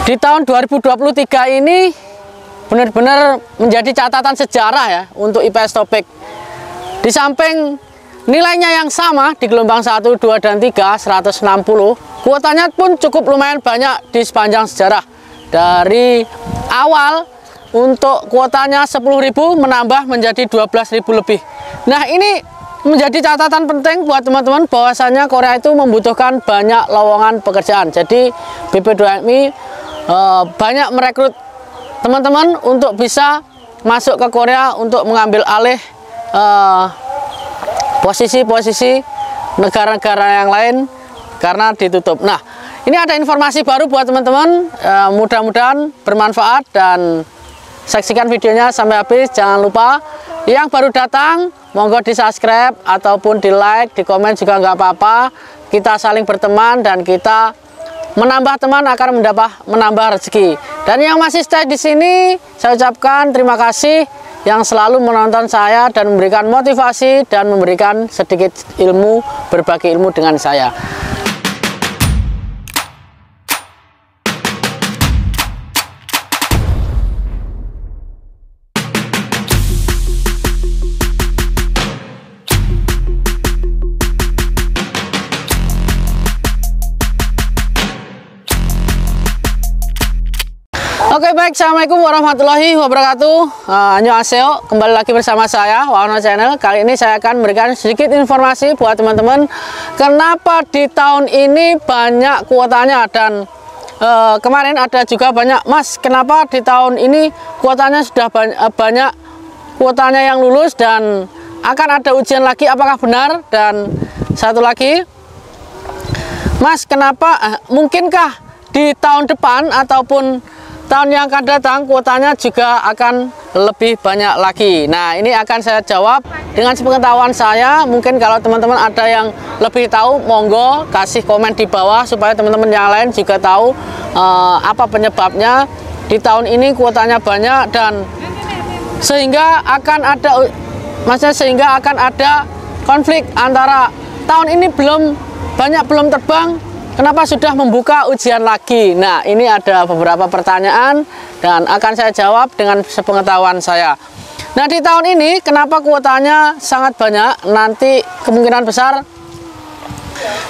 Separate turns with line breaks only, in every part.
Di tahun 2023 ini benar-benar menjadi catatan sejarah ya untuk IPS Topik. Di samping nilainya yang sama di gelombang 1, 2, dan 3, 160, kuotanya pun cukup lumayan banyak di sepanjang sejarah. Dari awal untuk kuotanya 10.000 menambah menjadi 12.000 lebih. Nah, ini menjadi catatan penting buat teman-teman bahwasanya Korea itu membutuhkan banyak lowongan pekerjaan. Jadi BP2MI banyak merekrut teman-teman untuk bisa masuk ke Korea untuk mengambil alih posisi-posisi negara-negara yang lain karena ditutup. Nah, ini ada informasi baru buat teman-teman, mudah-mudahan bermanfaat dan saksikan videonya sampai habis. Jangan lupa yang baru datang monggo di subscribe ataupun di like, di komen juga nggak apa-apa. Kita saling berteman dan kita menambah teman akan menambah rezeki. Dan yang masih stay di sini, saya ucapkan terima kasih yang selalu menonton saya dan memberikan motivasi dan memberikan sedikit ilmu, berbagi ilmu dengan saya. Oke, baik, assalamualaikum warahmatullahi wabarakatuh. Annyeonghaseyo, kembali lagi bersama saya Wahono Channel. Kali ini saya akan memberikan sedikit informasi buat teman-teman kenapa di tahun ini banyak kuotanya. Dan kemarin ada juga banyak, Mas, kenapa di tahun ini kuotanya sudah banyak kuotanya yang lulus dan akan ada ujian lagi, apakah benar? Dan satu lagi, Mas, kenapa mungkinkah di tahun depan ataupun tahun yang akan datang kuotanya juga akan lebih banyak lagi? Nah, ini akan saya jawab dengan sepengetahuan saya. Mungkin kalau teman-teman ada yang lebih tahu, monggo kasih komen di bawah supaya teman-teman yang lain juga tahu apa penyebabnya di tahun ini kuotanya banyak dan sehingga akan ada konflik antara tahun ini belum terbang, kenapa sudah membuka ujian lagi? Nah, ini ada beberapa pertanyaan dan akan saya jawab dengan sepengetahuan saya. Nah, di tahun ini kenapa kuotanya sangat banyak? Nanti kemungkinan besar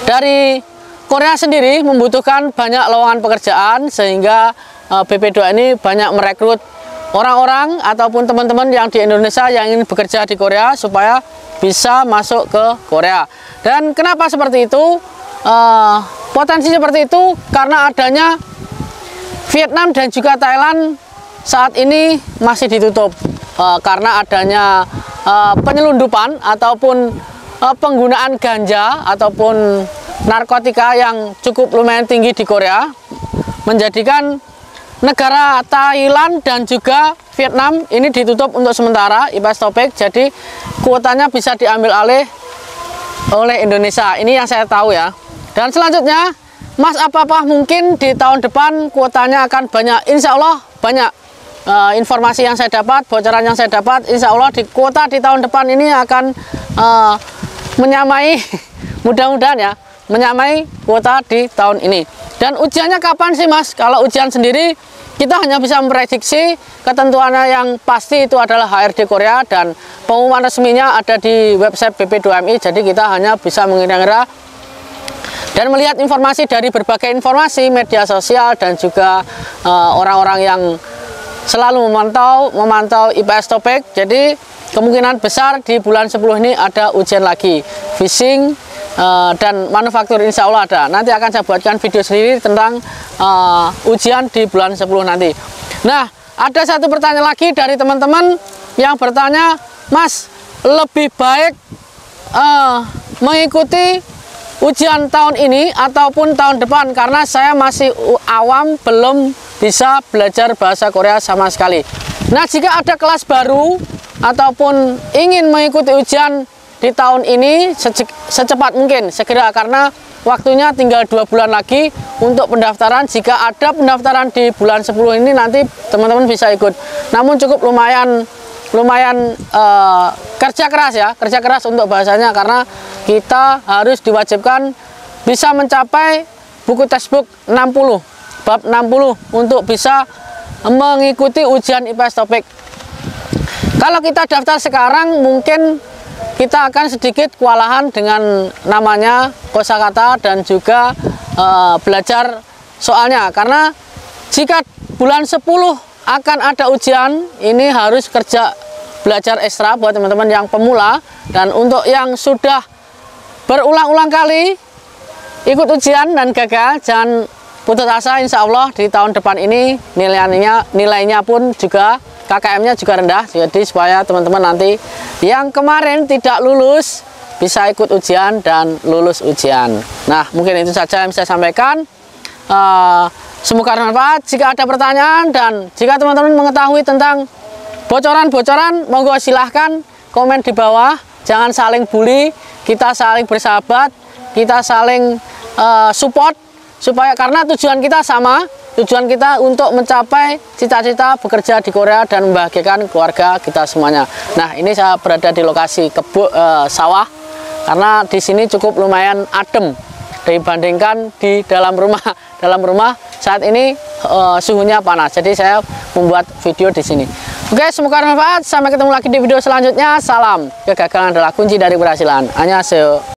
dari Korea sendiri membutuhkan banyak lowongan pekerjaan sehingga BP2 ini banyak merekrut orang-orang ataupun teman-teman yang di Indonesia yang ingin bekerja di Korea supaya bisa masuk ke Korea. Dan kenapa seperti itu? Potensi seperti itu karena adanya Vietnam dan juga Thailand saat ini masih ditutup karena adanya penyelundupan ataupun penggunaan ganja ataupun narkotika yang cukup lumayan tinggi di Korea, menjadikan negara Thailand dan juga Vietnam ini ditutup untuk sementara IPS Topik. Jadi kuotanya bisa diambil alih oleh Indonesia. Ini yang saya tahu ya. Dan selanjutnya, Mas, apakah mungkin di tahun depan kuotanya akan banyak? Insya Allah banyak. Informasi yang saya dapat, bocoran yang saya dapat, insya Allah di kuota di tahun depan ini akan menyamai, mudah-mudahan ya, menyamai kuota di tahun ini. Dan ujiannya kapan sih, Mas? Kalau ujian sendiri, kita hanya bisa memprediksi, ketentuannya yang pasti itu adalah HRD Korea dan pengumuman resminya ada di website BP2MI, jadi kita hanya bisa mengira-ngira dan melihat informasi dari berbagai informasi media sosial dan juga orang-orang yang selalu memantau IPS Topik. Jadi kemungkinan besar di bulan 10 ini ada ujian lagi, fishing dan manufaktur, insya Allah ada. Nanti akan saya buatkan video sendiri tentang ujian di bulan 10 nanti. Nah, ada satu pertanyaan lagi dari teman-teman yang bertanya, Mas, lebih baik mengikuti ujian tahun ini ataupun tahun depan karena saya masih awam, belum bisa belajar bahasa Korea sama sekali. Nah, jika ada kelas baru ataupun ingin mengikuti ujian di tahun ini secepat mungkin segera, karena waktunya tinggal 2 bulan lagi untuk pendaftaran. Jika ada pendaftaran di bulan 10 ini nanti teman-teman bisa ikut. Namun cukup lumayan kerja keras untuk bahasanya, karena kita harus diwajibkan bisa mencapai buku textbook 60 bab 60 untuk bisa mengikuti ujian IPS topik. Kalau kita daftar sekarang mungkin kita akan sedikit kewalahan dengan namanya kosakata dan juga belajar soalnya, karena jika bulan 10 akan ada ujian, ini harus kerja belajar ekstra buat teman-teman yang pemula. Dan untuk yang sudah berulang-ulang kali ikut ujian dan gagal, jangan putus asa. Insya Allah di tahun depan ini nilainya pun juga KKM-nya juga rendah. Jadi supaya teman-teman nanti yang kemarin tidak lulus bisa ikut ujian dan lulus ujian. Nah, mungkin itu saja yang saya sampaikan. Semoga bermanfaat. Jika ada pertanyaan dan jika teman-teman mengetahui tentang bocoran-bocoran, monggo silahkan komen di bawah. Jangan saling bully, kita saling bersahabat, kita saling support, supaya karena tujuan kita sama, tujuan kita untuk mencapai cita-cita bekerja di Korea dan membahagiakan keluarga kita semuanya. Nah, ini saya berada di lokasi sawah, karena di sini cukup lumayan adem dibandingkan di dalam rumah. Dalam rumah saat ini suhunya panas, jadi saya membuat video di sini. Oke, semoga bermanfaat. Sampai ketemu lagi di video selanjutnya. Salam, kegagalan adalah kunci dari keberhasilan. Annyeonghaseyo.